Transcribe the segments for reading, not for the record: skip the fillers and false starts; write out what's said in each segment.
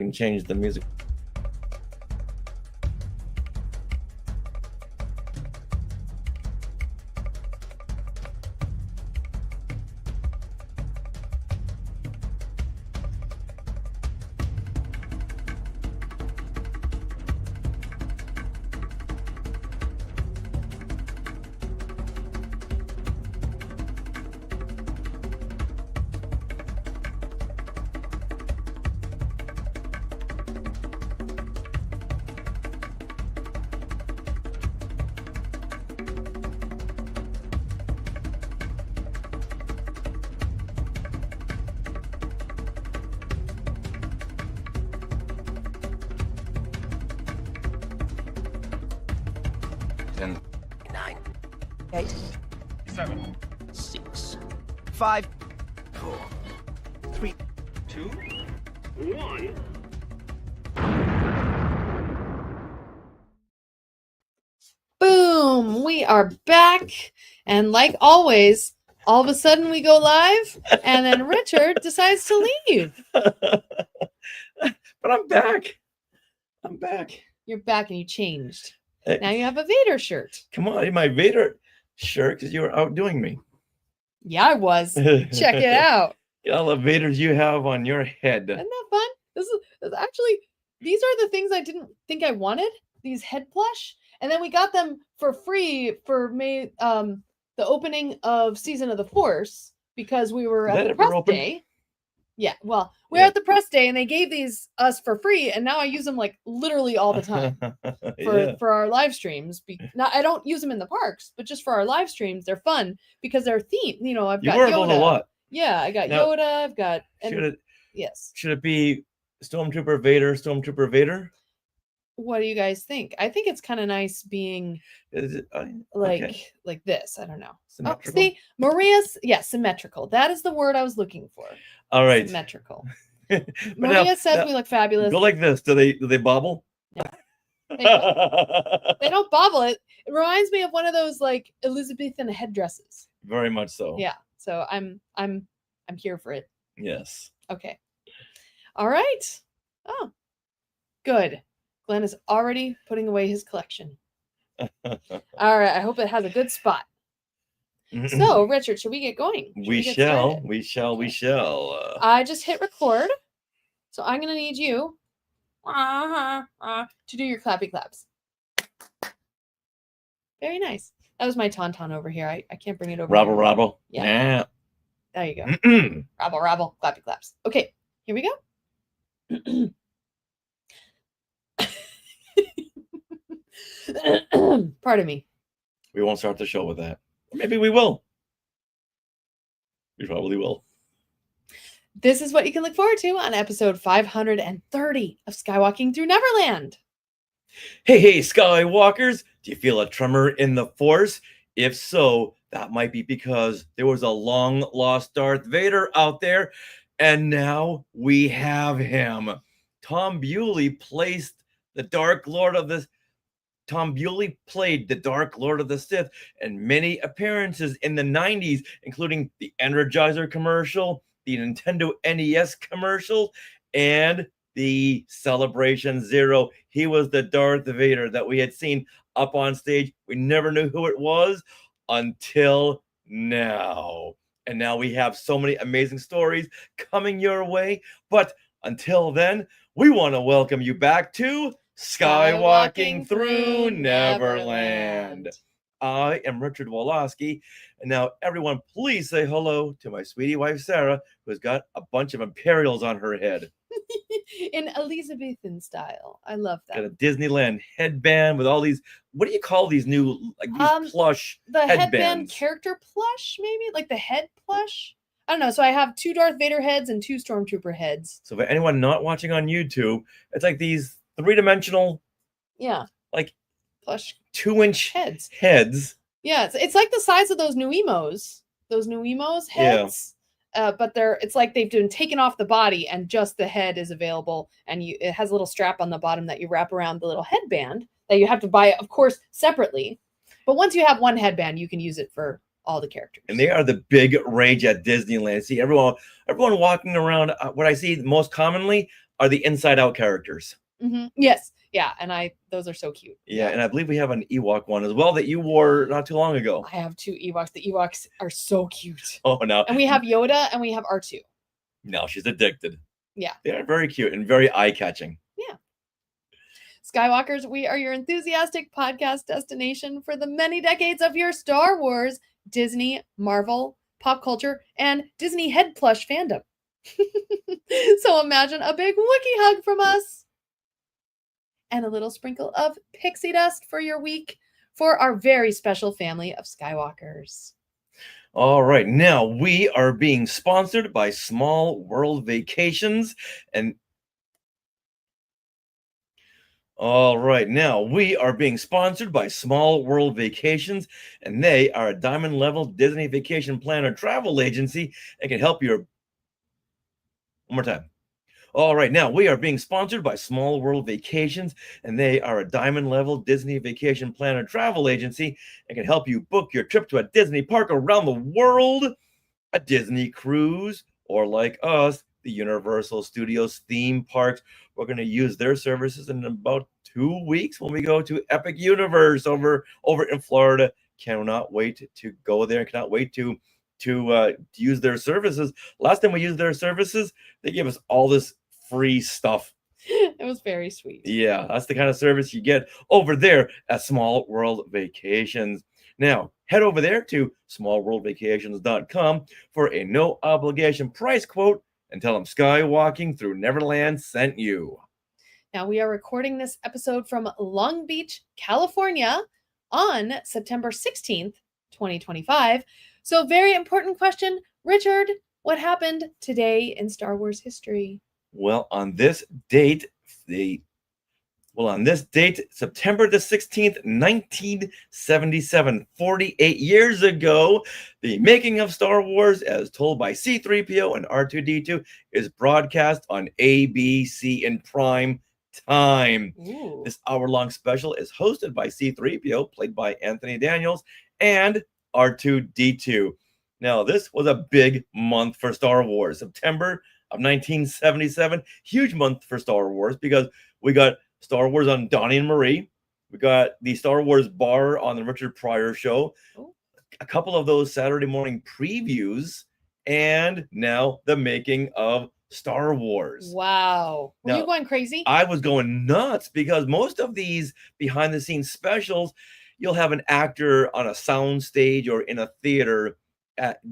can change the music. And 9, 8, 7, 6, 5, 4, 3, 2, 1. Boom! We are back. And like always, all of a sudden we go live, and then Richard decides to leave. but I'm back. I'm back. You're back and you changed. Hey, Now you have a Vader shirt. come on, in my Vader shirt because you were outdoing me. Yeah, I was. Check it out. All the Vaders you have on your head. Isn't that fun? This is actually, these are the things I didn't think I wanted, these head plush. And then we got them for free for the opening of Season of the Force because we were Is at that the ever press open? day. Yeah, well, we were Yeah. at the press day and they gave these us for free, and now I use them like literally all the time Yeah. for our live streams. Not I don't use them in the parks, but just for our live streams, they're fun because they're themed. You know, I've You got wear Yoda. those a lot. Yeah, I got Now, Yoda. I've got yes. Should it be Stormtrooper Vader, Stormtrooper Vader? What do you guys think? I think it's kind of nice being Is it, like okay. like this. I don't know. Symmetrical? Oh, see, Maria's symmetrical. That is the word I was looking for. All right. Symmetrical. But Maria says we look fabulous. Go like this. Do they bobble? They don't bobble. It reminds me of one of those like Elizabethan headdresses. Very much so. Yeah. So I'm here for it. Yes. Okay. All right. Oh, good. Glenn is already putting away his collection. All right. I hope it has a good spot. So, Richard, should we get going? We shall. I just hit record. So I'm going to need you to do your clappy claps. Very nice. That was my tauntaun over here. I can't bring it over. Robble, here. robble. Yeah. There you go. Yeah. Rabble, rabble, clappy claps. Okay, here we go. Pardon me. We won't start the show with that. Maybe we will. We probably will. This is what you can look forward to on episode 530 of Skywalking Through Neverland. Hey, Skywalkers! Do you feel a tremor in the Force? If so, that might be because there was a long-lost Darth Vader out there, and now we have him. Tom Bewley played the Dark Lord of the Sith in many appearances in the 90s, including the Energizer commercial, the Nintendo NES commercial, and the Celebration Zero. He was the Darth Vader that we had seen up on stage. We never knew who it was until now. And now we have so many amazing stories coming your way. But until then, we want to welcome you back to Skywalking Through Neverland. I am Richard Woloski, and now everyone please say hello to my sweetie wife Sarah, who's got a bunch of Imperials on her head. In Elizabethan style. I love that. Got a Disneyland headband with all these, what do you call these new, like these plush the headband headbands? character plush, maybe? Like the head plush? I don't know. So I have 2 Darth Vader heads and 2 Stormtrooper heads. So for anyone not watching on YouTube, it's like these 3-dimensional, Yeah. like Plush 2-inch heads. Yeah, it's like the size of those new emos. Those new emos heads. But it's like they've been taken off the body and just the head is available, and it has a little strap on the bottom that you wrap around the little headband that you have to buy, of course, separately. But once you have one headband, you can use it for all the characters. And they are the big rage at Disneyland. See everyone walking around. What I see most commonly are the Inside Out characters. Yes. Yeah. And those are so cute. Yeah, and I believe we have an Ewok one as well that you wore not too long ago. I have 2 Ewoks. The Ewoks are so cute. Oh, no. And we have Yoda and we have R2. No, she's addicted. Yeah. They are very cute and very eye-catching. Yeah. Skywalkers, we are your enthusiastic podcast destination for the many decades of your Star Wars, Disney, Marvel, pop culture, and Disney head plush fandom. So imagine a big Wookiee hug from us and a little sprinkle of pixie dust for your week for our very special family of Skywalkers. All right, now we are being sponsored by Small World Vacations, and all right, now we are being sponsored by Small World Vacations, and they are a diamond level Disney vacation planner travel agency and can help you. One more time. All right, now we are being sponsored by Small World Vacations, and they are a diamond level Disney vacation planner travel agency and can help you book your trip to a Disney park around the world, a Disney cruise, or like us, the Universal Studios theme parks. We're going to use their services in about 2 weeks when we go to Epic Universe over in Florida. Cannot wait to go there. Cannot wait to use their services. Last time we used their services, they gave us all this free stuff. It was very sweet. Yeah, that's the kind of service you get over there at Small World Vacations. Now, head over there to smallworldvacations.com for a no obligation price quote and tell them Skywalking Through Neverland sent you. Now, we are recording this episode from Long Beach, California on September 16th, 2025. So, very important question. Richard, what happened today in Star Wars history? Well, on this date, September the 16th, 1977, 48 years ago, the making of Star Wars, as told by C-3PO and R2-D2, is broadcast on ABC in prime time. Ooh. This hour-long special is hosted by C-3PO, played by Anthony Daniels, and R2-D2. Now, this was a big month for Star Wars. September of 1977, huge month for Star Wars because we got Star Wars on Donnie and Marie. We got the Star Wars bar on the Richard Pryor show. Oh. A couple of those Saturday morning previews, and now the making of Star Wars. Wow. Were Now, you going crazy? I was going nuts because most of these behind the scenes specials, you'll have an actor on a sound stage or in a theater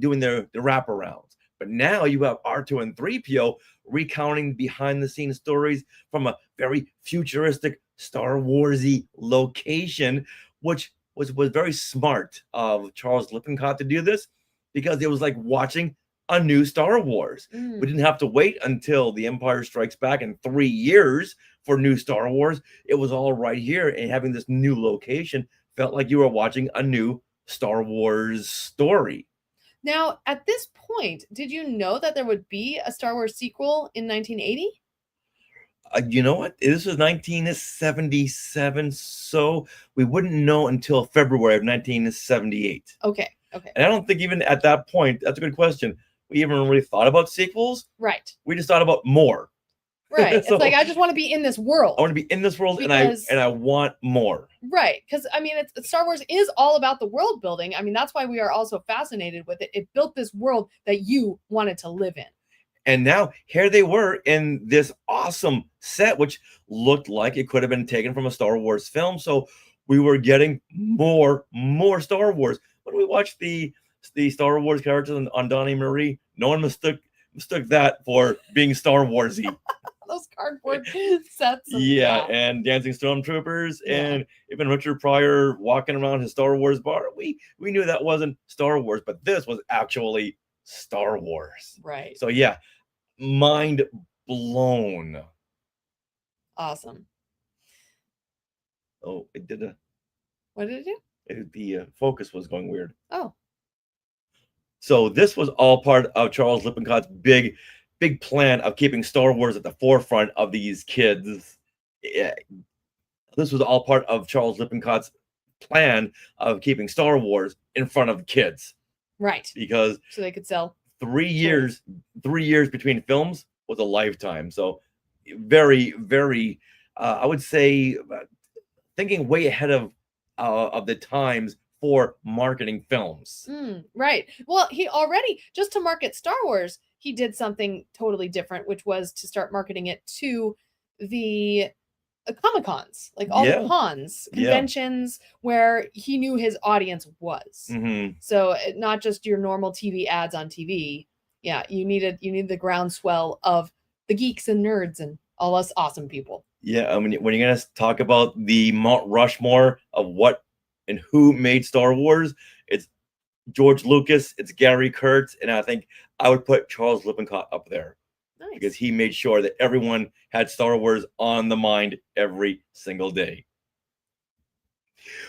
doing the wraparounds. But now you have R2 and 3PO recounting behind the scenes stories from a very futuristic Star Warsy location, which was very smart of Charles Lippincott to do this because it was like watching a new Star Wars. We didn't have to wait until The Empire Strikes Back in 3 years for new Star Wars. It was all right here, and having this new location felt like you were watching a new Star Wars story. Now, at this point, did you know that there would be a Star Wars sequel in 1980? You know what? This was 1977, so we wouldn't know until February of 1978. Okay. And I don't think even at that point, that's a good question, we even really thought about sequels. Right. We just thought about more. Right. So, it's like, I just want to be in this world. I want to be in this world, Because- and I want more. Right. Because, I mean, Star Wars is all about the world building. I mean, that's why we are also fascinated with it. It built this world that you wanted to live in. And now here they were in this awesome set, which looked like it could have been taken from a Star Wars film. So we were getting more Star Wars. When we watched the Star Wars characters on Donnie and Marie, no one mistook that for being Star Warsy. Those cardboard sets. Yeah, and dancing stormtroopers, Yeah. and even Richard Pryor walking around his Star Wars bar. We knew that wasn't Star Wars, but this was actually Star Wars. Right. So yeah, mind blown. Awesome. Oh, it did What did it do? the focus was going weird. Oh. So this was all part of Charles Lippincott's big plan of keeping Star Wars at the forefront of these kids. Yeah. This was all part of Charles Lippincott's plan of keeping Star Wars in front of kids. Right. Because So they could sell. 3 years between films was a lifetime. So very, very, I would say, thinking way ahead of the times for marketing films. Right. Well, he already, just to market Star Wars, he did something totally different, which was to start marketing it to the Comic Cons, like all Yeah. the cons, Yeah. conventions where he knew his audience was. Hmm. So not just your normal TV ads on TV. Yeah, you needed the groundswell of the geeks and nerds and all us awesome people. Yeah, I mean, when you're gonna talk about the Mount Rushmore of what and who made Star Wars, it's George Lucas, it's Gary Kurtz, and I think I would put Charles Lippincott up there Nice. because he made sure that everyone had Star Wars on the mind every single day.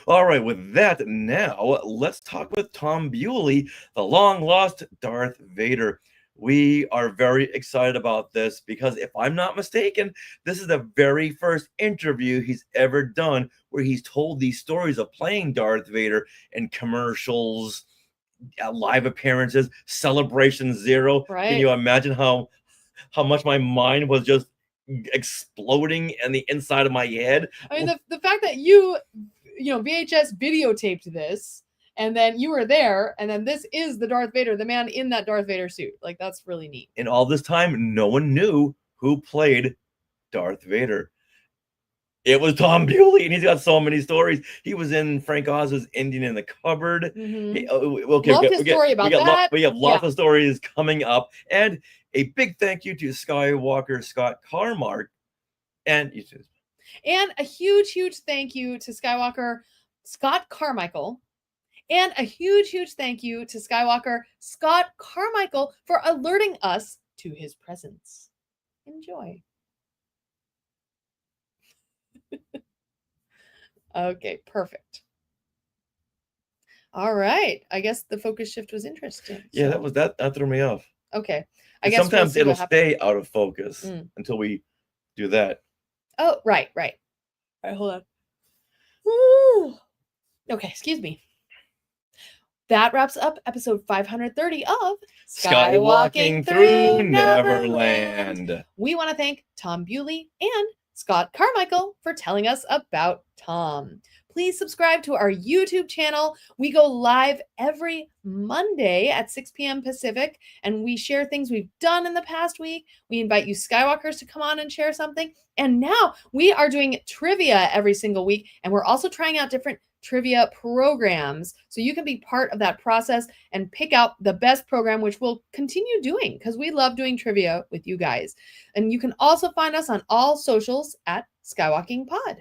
All right, with that, now let's talk with Tom Bewley, the long lost Darth Vader. We are very excited about this because, if I'm not mistaken, this is the very first interview he's ever done where he's told these stories of playing Darth Vader in commercials, live appearances, Celebration Zero. Right. Can you imagine how much my mind was just exploding in the inside of my head? I mean, the fact that you VHS videotaped this, and then you were there, and then this is the Darth Vader, the man in that Darth Vader suit. Like, that's really neat. And all this time, no one knew who played Darth Vader. It was Tom Bewley, and he's got so many stories. He was in Frank Oz's Indian in the Cupboard. Mhm. Okay, Love his story about that. We have lots of stories coming up, and a big thank you to Skywalker Scott Carmark, and And a huge thank you to Skywalker Scott Carmichael. And a huge thank you to Skywalker Scott Carmichael for alerting us to his presence. Enjoy. Okay, perfect. All right. I guess the focus shift was interesting. Yeah, so- that threw me off. Okay. I And guess we'll sometimes see it'll what happens. stay out of focus until we do that. Oh, right. All right, hold on. Woo. Okay, excuse me. That wraps up episode 530 of Skywalking through Neverland. We want to thank Tom Bewley and Scott Carmichael for telling us about Tom. Please subscribe to our YouTube channel. We go live every Monday at 6 p.m. Pacific, and we share things we've done in the past week. We invite you Skywalkers to come on and share something. And now we are doing trivia every single week, and we're also trying out different trivia programs so you can be part of that process and pick out the best program, which we'll continue doing because we love doing trivia with you guys. And you can also find us on all socials at Skywalking Pod.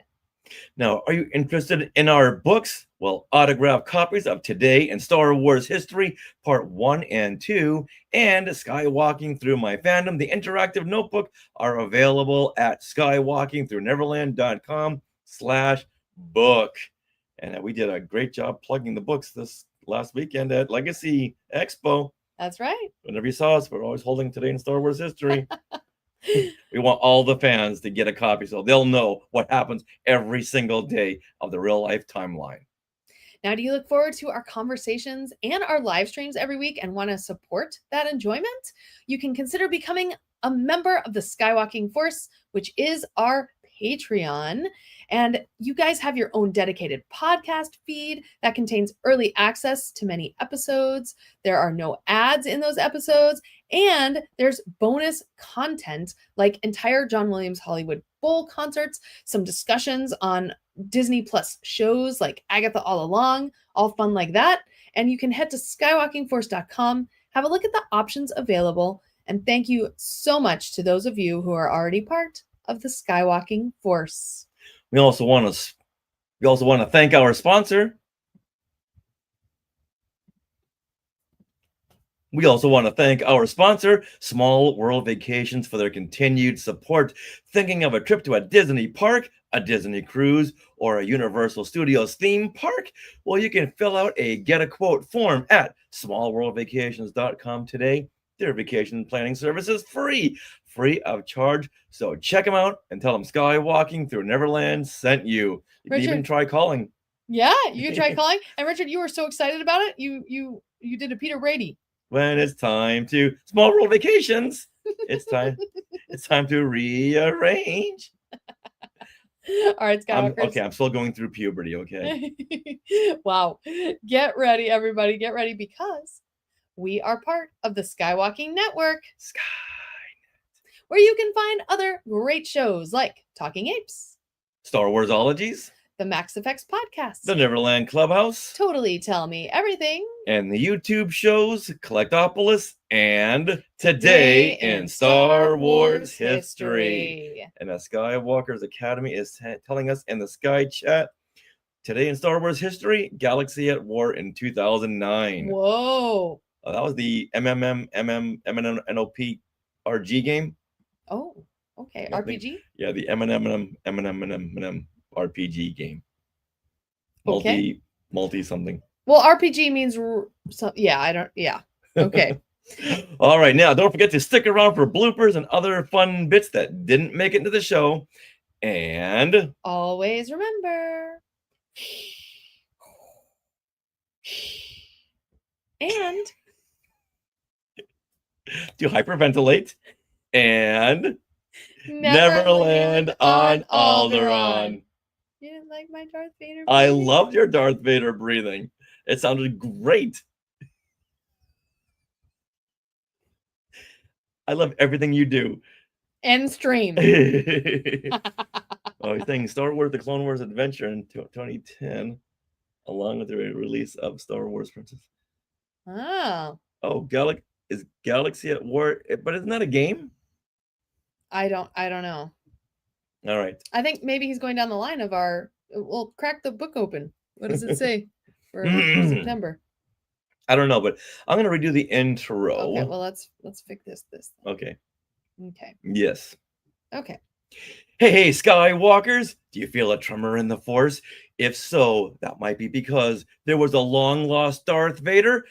Now, are you interested in our books? Well, autographed copies of Today in Star Wars History, Part 1 and 2, and Skywalking Through My Fandom, the interactive notebook, are available at skywalkingthroughneverland.com/book. And we did a great job plugging the books this last weekend at Legacy Expo. That's right. Whenever you saw us, we're always holding Today in Star Wars History. We want all the fans to get a copy so they'll know what happens every single day of the real life timeline. Now, do you look forward to our conversations and our live streams every week and want to support that enjoyment? You can consider becoming a member of the Skywalking Force, which is our Patreon. And you guys have your own dedicated podcast feed that contains early access to many episodes. There are no ads in those episodes. And there's bonus content like entire John Williams Hollywood Bowl concerts, some discussions on Disney Plus shows like Agatha All Along, all fun like that. And you can head to skywalkingforce.com, have a look at the options available. And thank you so much to those of you who are already part of the Skywalking Force. We also want to thank our sponsor. We also want to thank our sponsor, Small World Vacations, for their continued support. Thinking of a trip to a Disney park, a Disney cruise, or a Universal Studios theme park? Well, you can fill out a Get a Quote form at smallworldvacations.com today. Their vacation planning service is free of charge. So check them out and tell them Skywalking Through Neverland sent you. You can even Richard. try calling. Yeah, you can try calling. And Richard, you were so excited about it. You did a Peter Brady. When it's time to Small World Vacations. It's time. It's time to rearrange. All right, Skywalkers. Okay, I'm still going through puberty. Okay. Wow. Get ready, everybody. Get ready because we are part of the Skywalking Network, Sky. where you can find other great shows like Talking Apes, Star Warsologies, the Max Effects podcast, the Neverland Clubhouse, Totally Tell Me Everything, and the YouTube shows Collectopolis and Today in Star Wars History. And the Skywalkers Academy is telling us in the Sky Chat, today in Star Wars history, Galaxy at War in 2009. Whoa. That was the MMNOP RG game. Oh, okay. I think- RPG? Yeah, the MMM RPG game. Okay. Multi something. Well, RPG means yeah, I don't, yeah. Okay. All right, now don't forget to stick around for bloopers and other fun bits that didn't make it into the show. And Always remember. And to hyperventilate. And Neverland on Alderaan. You didn't like my Darth Vader? I breathing? loved your Darth Vader breathing. It sounded great. I love everything you do. End stream. Oh, he's saying Star Wars: The Clone Wars Adventure in 2010, along with the release of Star Wars Princess. Oh, Oh, Galaxy at War, but isn't that a game? I don't know. All right. I think maybe he's going down the line of our. We'll crack the book open. What does it say for September? I don't know, but I'm gonna redo the intro. Okay, well let's fix this. Okay. Okay. Yes. Okay. Hey, Skywalkers! Do you feel a tremor in the Force? If so, that might be because there was a long-lost Darth Vader,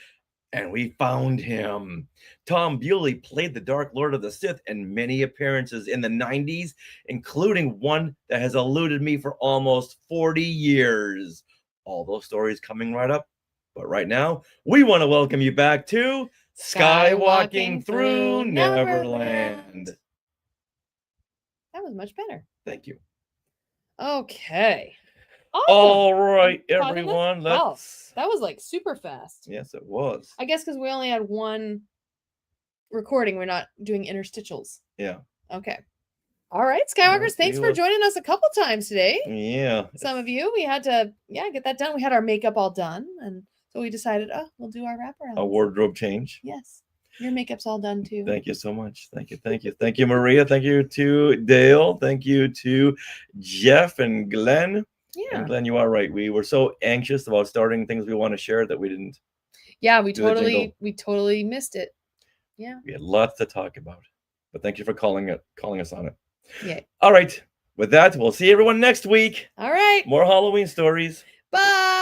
and we found him. Tom Bewley played the Dark Lord of the Sith in many appearances in the 90s, including one that has eluded me for almost 40 years. All those stories coming right up. But right now, we want to welcome you back to Skywalking Through Neverland. That was much better. Thank you. Okay. Awesome. All right, Talking everyone. wow, Let's. that was like super fast. Yes, it was. I guess because we only had one recording, we're not doing interstitials. Yeah. Okay. All right, Skywalkers, Well, thanks we for will- joining us a couple times today. Yeah. Some of you, we had to, get that done. We had our makeup all done, and so we decided, we'll do our wraparound. A wardrobe change. Yes, your makeup's all done too. Thank you so much. Thank you. Thank you. Thank you, Maria. Thank you to Dale. Thank you to Jeff and Glenn. Yeah, And Glenn, you are right. We were so anxious about starting things we want to share that we didn't. yeah, we do the jingle. totally missed it. Yeah, We had lots to talk about. But thank you for calling us on it. yeah. All right. With that, we'll see everyone next week. All right, More Halloween stories. bye.